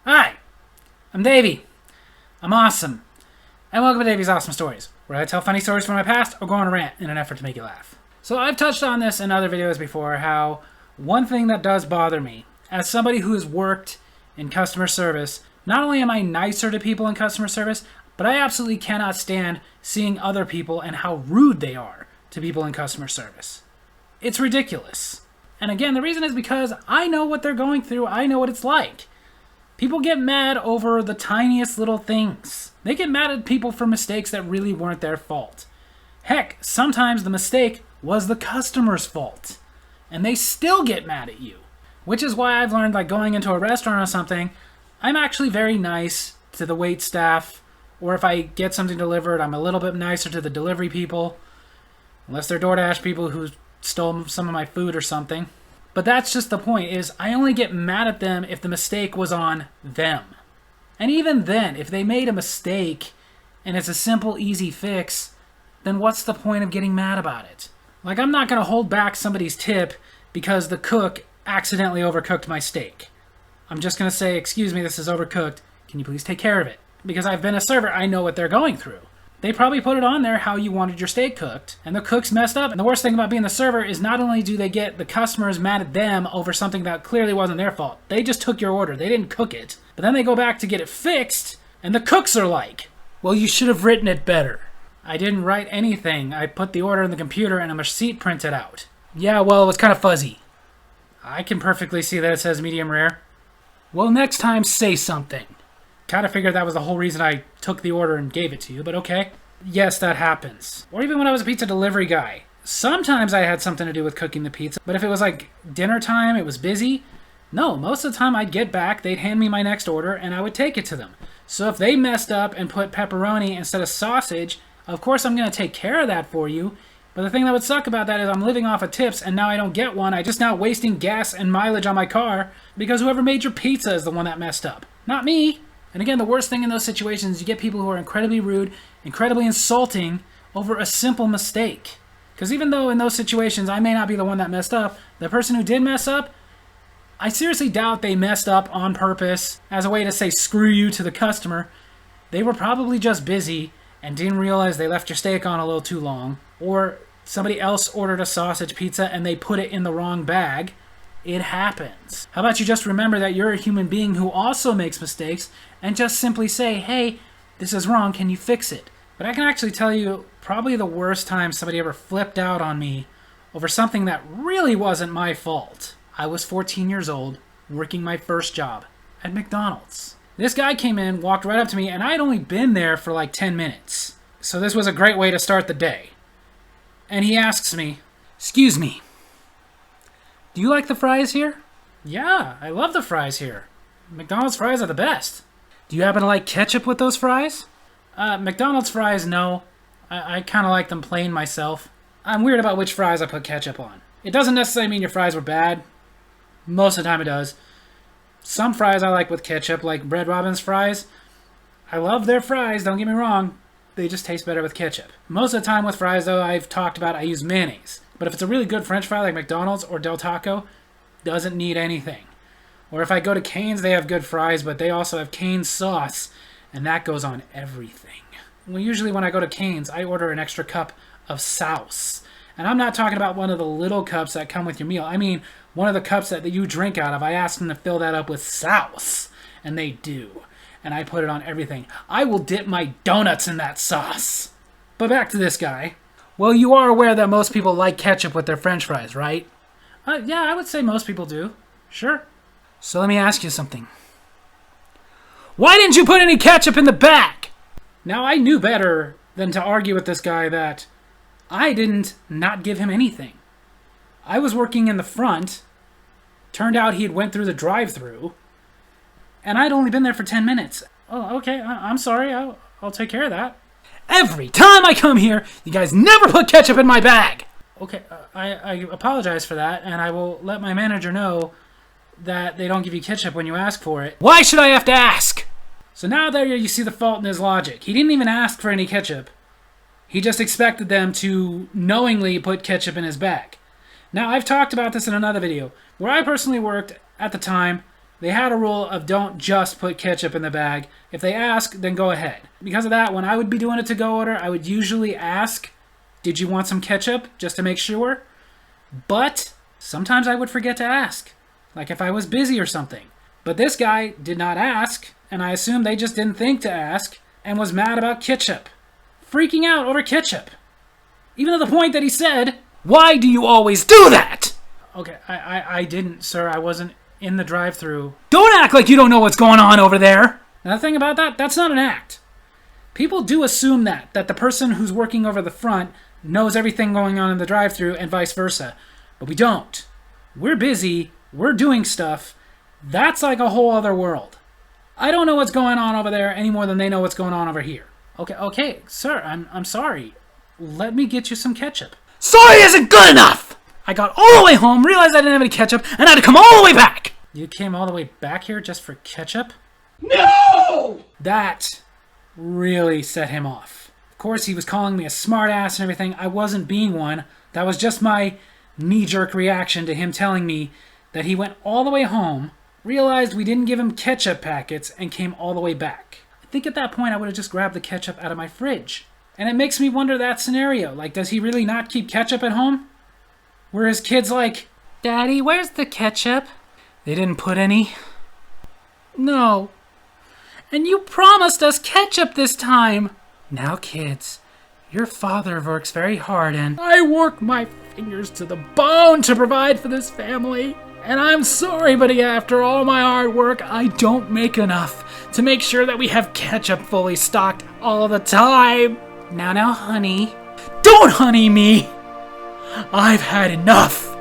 Hi, I'm Davy. I'm awesome. And welcome to Davy's Awesome Stories, where I tell funny stories from my past or go on a rant in an effort to make you laugh. So I've touched on this in other videos before, how one thing that does bother me, as somebody who has worked in customer service, not only am I nicer to people in customer service, but I absolutely cannot stand seeing other people and how rude they are to people in customer service. It's ridiculous. And again, the reason is because I know what they're going through. I know what it's like. People get mad over the tiniest little things. They get mad at people for mistakes that really weren't their fault. Heck, sometimes the mistake was the customer's fault. And they still get mad at you. Which is why I've learned, like going into a restaurant or something, I'm actually very nice to the wait staff. Or if I get something delivered, I'm a little bit nicer to the delivery people. Unless they're DoorDash people who stole some of my food or something. But that's just the point, is I only get mad at them if the mistake was on them. And even then, if they made a mistake and it's a simple, easy fix, then what's the point of getting mad about it? Like, I'm not going to hold back somebody's tip because the cook accidentally overcooked my steak. I'm just going to say, excuse me, this is overcooked. Can you please take care of it? Because I've been a server, I know what they're going through. They probably put it on there how you wanted your steak cooked, and the cook's messed up. And the worst thing about being the server is not only do they get the customers mad at them over something that clearly wasn't their fault. They just took your order. They didn't cook it. But then they go back to get it fixed, and the cooks are like, well, you should have written it better. I didn't write anything. I put the order in the computer and a receipt printed out. Yeah, well, it was kind of fuzzy. I can perfectly see that it says medium rare. Well, next time, say something. Kind of figured that was the whole reason I took the order and gave it to you, but okay. Yes, that happens. Or even when I was a pizza delivery guy. Sometimes I had something to do with cooking the pizza, but if it was like dinner time, it was busy. No, most of the time I'd get back, they'd hand me my next order, and I would take it to them. So if they messed up and put pepperoni instead of sausage, of course I'm going to take care of that for you. But the thing that would suck about that is I'm living off of tips, and now I don't get one. I just now wasting gas and mileage on my car because whoever made your pizza is the one that messed up. Not me. And again, the worst thing in those situations is you get people who are incredibly rude, incredibly insulting over a simple mistake. Because even though in those situations I may not be the one that messed up, the person who did mess up, I seriously doubt they messed up on purpose as a way to say screw you to the customer. They were probably just busy and didn't realize they left your steak on a little too long. Or somebody else ordered a sausage pizza and they put it in the wrong bag. It happens. How about you just remember that you're a human being who also makes mistakes and just simply say, hey, this is wrong, can you fix it? But I can actually tell you probably the worst time somebody ever flipped out on me over something that really wasn't my fault. I was 14 years old, working my first job at McDonald's. This guy came in, walked right up to me, and I had only been there for like 10 minutes. So this was a great way to start the day. And he asks me, excuse me, do you like the fries here? Yeah, I love the fries here. McDonald's fries are the best. Do you happen to like ketchup with those fries? McDonald's fries, no. I kind of like them plain myself. I'm weird about which fries I put ketchup on. It doesn't necessarily mean your fries were bad. Most of the time it does. Some fries I like with ketchup, like Red Robin's fries. I love their fries, don't get me wrong. They just taste better with ketchup. Most of the time with fries, though, I've talked about I use mayonnaise. But if it's a really good French fry like McDonald's or Del Taco, doesn't need anything. Or if I go to Cane's, they have good fries, but they also have Cane's sauce, and that goes on everything. Well, usually when I go to Cane's, I order an extra cup of sauce. And I'm not talking about one of the little cups that come with your meal. I mean one of the cups that you drink out of. I ask them to fill that up with sauce, and they do. And I put it on everything. I will dip my donuts in that sauce. But back to this guy. Well, you are aware that most people like ketchup with their French fries, right? Yeah, I would say most people do. Sure. So let me ask you something. Why didn't you put any ketchup in the bag? Now, I knew better than to argue with this guy that I didn't not give him anything. I was working in the front. Turned out he had went through the drive-thru. And I'd only been there for 10 minutes. Oh, okay. I'm sorry. I'll take care of that. Every time I come here, you guys never put ketchup in my bag. Okay, I apologize for that, and I will let my manager know that they don't give you ketchup when you ask for it. Why should I have to ask? So now there you see the fault in his logic. He didn't even ask for any ketchup. He just expected them to knowingly put ketchup in his bag. Now, I've talked about this in another video. Where I personally worked at the time, they had a rule of don't just put ketchup in the bag. If they ask, then go ahead. Because of that, when I would be doing a to-go order, I would usually ask, did you want some ketchup? Just to make sure. But sometimes I would forget to ask, like if I was busy or something. But this guy did not ask, and I assumed they just didn't think to ask, and was mad about ketchup. Freaking out over ketchup. Even to the point that he said, "Why do you always do that?" Okay, I didn't, sir. I wasn't in the drive-thru. Don't act like you don't know what's going on over there. Now, the thing about that, that's not an act. People do assume that the person who's working over the front knows everything going on in the drive-thru and vice versa. But we don't. We're busy. We're doing stuff. That's like a whole other world. I don't know what's going on over there any more than they know what's going on over here. Okay, sir, I'm sorry. Let me get you some ketchup. Sorry isn't good enough! I got all the way home, realized I didn't have any ketchup, and I had to come all the way back! You came all the way back here just for ketchup? No! That really set him off. Of course, he was calling me a smartass and everything. I wasn't being one. That was just my knee-jerk reaction to him telling me that he went all the way home, realized we didn't give him ketchup packets, and came all the way back. I think at that point I would have just grabbed the ketchup out of my fridge. And it makes me wonder that scenario. Like, does he really not keep ketchup at home? Were his kids like, "Daddy, where's the ketchup?" They didn't put any. No. And you promised us ketchup this time. Now, kids, your father works very hard and I work my fingers to the bone to provide for this family. And I'm sorry, but after all my hard work, I don't make enough to make sure that we have ketchup fully stocked all the time. Now, honey. Don't honey me! I've had enough.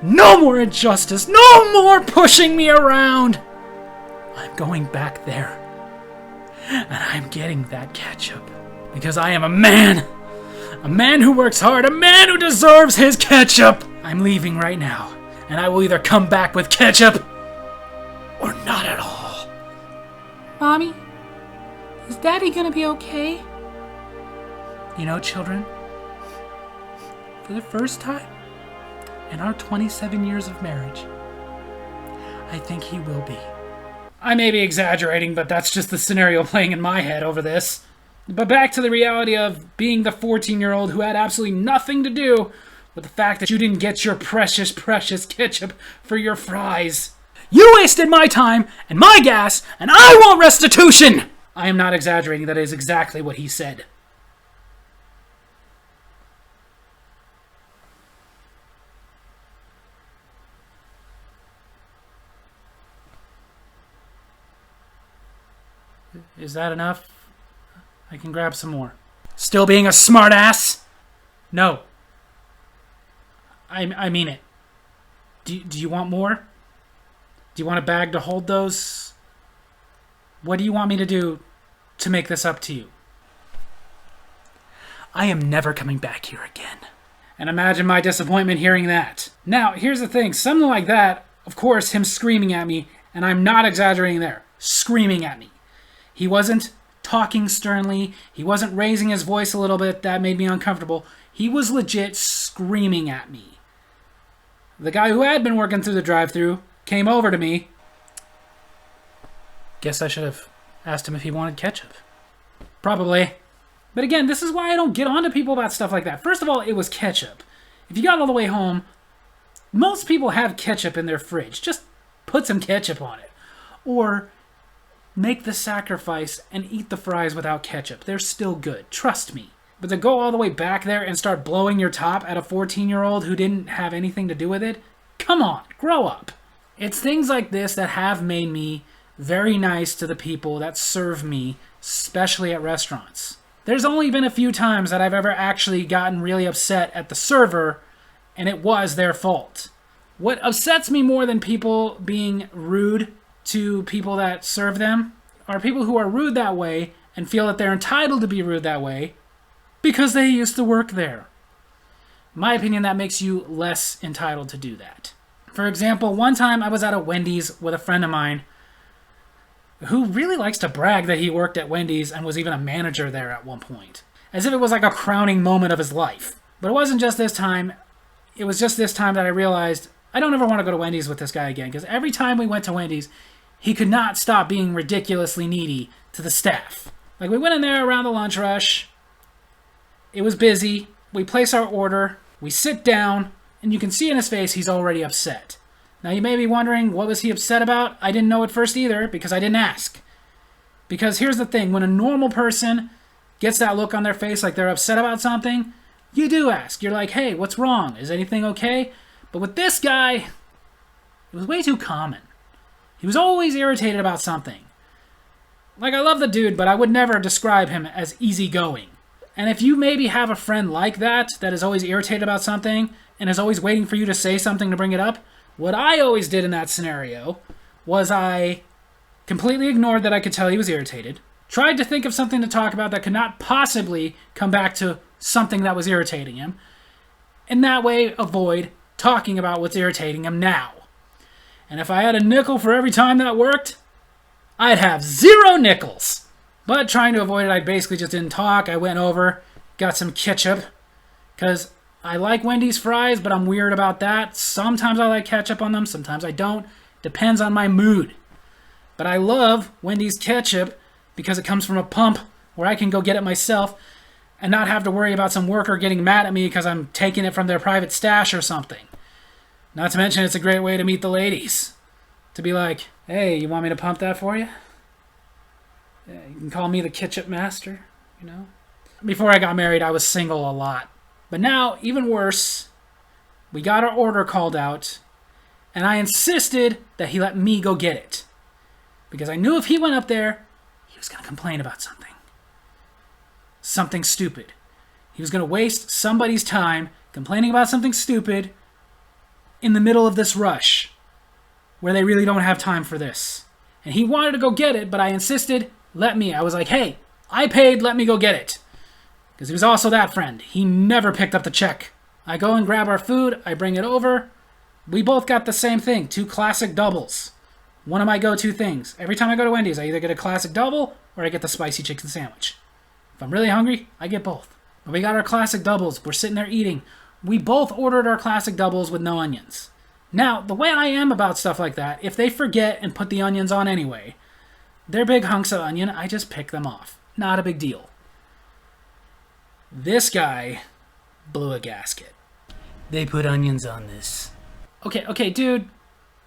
No more injustice. No more pushing me around. I'm going back there. And I'm getting that ketchup. Because I am a man. A man who works hard. A man who deserves his ketchup. I'm leaving right now. And I will either come back with ketchup or not at all. Mommy, is Daddy gonna be okay? You know, children, for the first time in our 27 years of marriage, I think he will be. I may be exaggerating, but that's just the scenario playing in my head over this. But back to the reality of being the 14-year-old who had absolutely nothing to do with the fact that you didn't get your precious, precious ketchup for your fries. You wasted my time and my gas, and I want restitution! I am not exaggerating. That is exactly what he said. Is that enough? I can grab some more. Still being a smartass? No. I mean it. Do you want more? Do you want a bag to hold those? What do you want me to do to make this up to you? I am never coming back here again. And imagine my disappointment hearing that. Now, here's the thing. Something like that, of course, him screaming at me, and I'm not exaggerating there, screaming at me. He wasn't talking sternly. He wasn't raising his voice a little bit. That made me uncomfortable. He was legit screaming at me. The guy who had been working through the drive-thru came over to me. Guess I should have asked him if he wanted ketchup. Probably. But again, this is why I don't get on to people about stuff like that. First of all, it was ketchup. If you got all the way home, most people have ketchup in their fridge. Just put some ketchup on it. Or make the sacrifice and eat the fries without ketchup. They're still good. Trust me. But to go all the way back there and start blowing your top at a 14-year-old who didn't have anything to do with it? Come on, grow up. It's things like this that have made me very nice to the people that serve me, especially at restaurants. There's only been a few times that I've ever actually gotten really upset at the server, and it was their fault. What upsets me more than people being rude to people that serve them are people who are rude that way and feel that they're entitled to be rude that way because they used to work there. In my opinion, that makes you less entitled to do that. For example, one time I was at a Wendy's with a friend of mine who really likes to brag that he worked at Wendy's and was even a manager there at one point, as if it was like a crowning moment of his life. But it wasn't just this time. It was just this time that I realized I don't ever want to go to Wendy's with this guy again, because every time we went to Wendy's, he could not stop being ridiculously needy to the staff. Like, we went in there around the lunch rush. It was busy. We place our order. We sit down, and you can see in his face he's already upset. Now, you may be wondering, what was he upset about? I didn't know at first either, because I didn't ask. Because here's the thing. When a normal person gets that look on their face like they're upset about something, you do ask. You're like, hey, what's wrong? Is anything okay? But with this guy, it was way too common. He was always irritated about something. Like, I love the dude, but I would never describe him as easygoing. And if you maybe have a friend like that is always irritated about something and is always waiting for you to say something to bring it up, what I always did in that scenario was I completely ignored that I could tell he was irritated, tried to think of something to talk about that could not possibly come back to something that was irritating him, and that way avoid talking about what's irritating him now. And if I had a nickel for every time that worked, I'd have 0 nickels. But trying to avoid it, I basically just didn't talk. I went over, got some ketchup, because I like Wendy's fries, but I'm weird about that. Sometimes I like ketchup on them, sometimes I don't. Depends on my mood. But I love Wendy's ketchup because it comes from a pump where I can go get it myself and not have to worry about some worker getting mad at me because I'm taking it from their private stash or something. Not to mention, it's a great way to meet the ladies. To be like, hey, you want me to pump that for you? Yeah, you can call me the ketchup master, you know? Before I got married, I was single a lot. But now, even worse, we got our order called out, and I insisted that he let me go get it. Because I knew if he went up there, he was going to complain about something. Something stupid. He was going to waste somebody's time complaining about something stupid in the middle of this rush, where they really don't have time for this. And he wanted to go get it, but I insisted, let me. I was like, hey, I paid, let me go get it. Because he was also that friend. He never picked up the check. I go and grab our food, I bring it over. We both got the same thing, 2 classic doubles. One of my go-to things. Every time I go to Wendy's, I either get a classic double or I get the spicy chicken sandwich. If I'm really hungry, I get both. But we got our classic doubles. We're sitting there eating. We both ordered our classic doubles with no onions. Now, the way I am about stuff like that, if they forget and put the onions on anyway, they're big hunks of onion, I just pick them off. Not a big deal. This guy blew a gasket. They put onions on this. Okay, dude,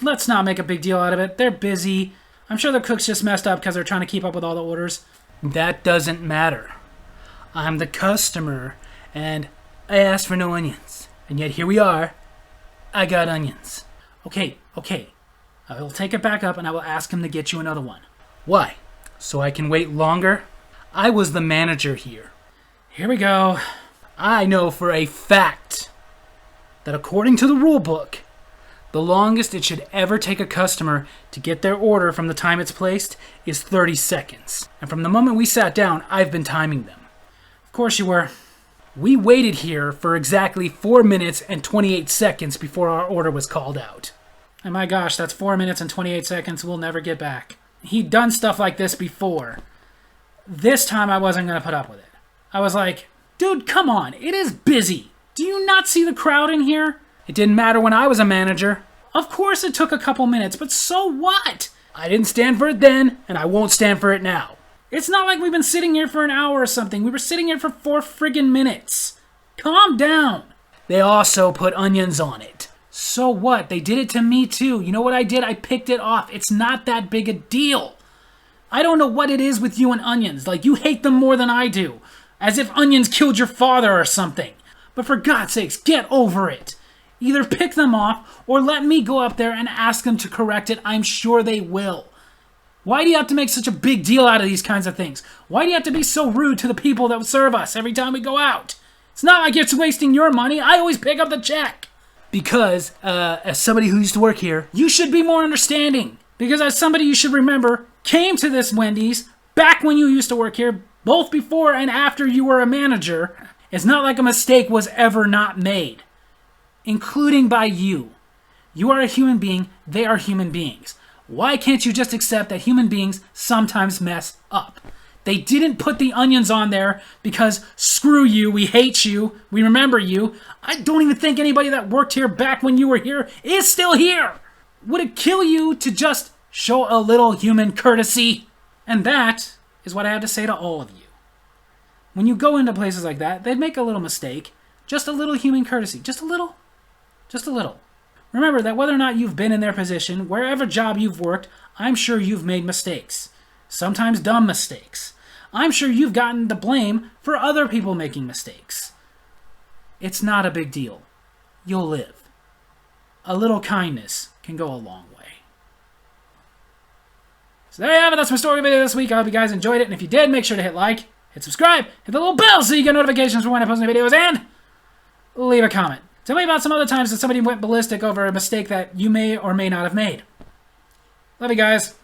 let's not make a big deal out of it. They're busy. I'm sure the cooks just messed up because they're trying to keep up with all the orders. That doesn't matter. I'm the customer, and I asked for no onions. And yet here we are. I got onions. Okay. I will take it back up and I will ask him to get you another one. Why? So I can wait longer? I was the manager here. Here we go. I know for a fact that according to the rule book, the longest it should ever take a customer to get their order from the time it's placed is 30 seconds. And from the moment we sat down, I've been timing them. Of course you were. We waited here for exactly 4 minutes and 28 seconds before our order was called out. And my gosh, that's 4 minutes and 28 seconds we'll never get back. He'd done stuff like this before. This time I wasn't going to put up with it. I was like, dude, come on, it is busy. Do you not see the crowd in here? It didn't matter when I was a manager. Of course it took a couple minutes, but so what? I didn't stand for it then, and I won't stand for it now. It's not like we've been sitting here for an hour or something. We were sitting here for 4 friggin' minutes. Calm down. They also put onions on it. So what? They did it to me too. You know what I did? I picked it off. It's not that big a deal. I don't know what it is with you and onions. Like, you hate them more than I do. As if onions killed your father or something. But for God's sakes, get over it. Either pick them off or let me go up there and ask them to correct it. I'm sure they will. Why do you have to make such a big deal out of these kinds of things? Why do you have to be so rude to the people that serve us every time we go out? It's not like it's wasting your money. I always pick up the check. Because, as somebody who used to work here, you should be more understanding. Because as somebody you should remember, came to this Wendy's back when you used to work here, both before and after you were a manager. It's not like a mistake was ever not made. Including by you. You are a human being, they are human beings. Why can't you just accept that human beings sometimes mess up? They didn't put the onions on there because screw you, we hate you, we remember you. I don't even think anybody that worked here back when you were here is still here. Would it kill you to just show a little human courtesy? And that is what I have to say to all of you. When you go into places like that, they make a little mistake. Just a little human courtesy. Just a little. Just a little. Remember that whether or not you've been in their position, wherever job you've worked, I'm sure you've made mistakes. Sometimes dumb mistakes. I'm sure you've gotten the blame for other people making mistakes. It's not a big deal. You'll live. A little kindness can go a long way. So there you have it. That's my story video this week. I hope you guys enjoyed it. And if you did, make sure to hit like, hit subscribe, hit the little bell so you get notifications for when I post new videos, and leave a comment. Tell me about some other times that somebody went ballistic over a mistake that you may or may not have made. Love you guys.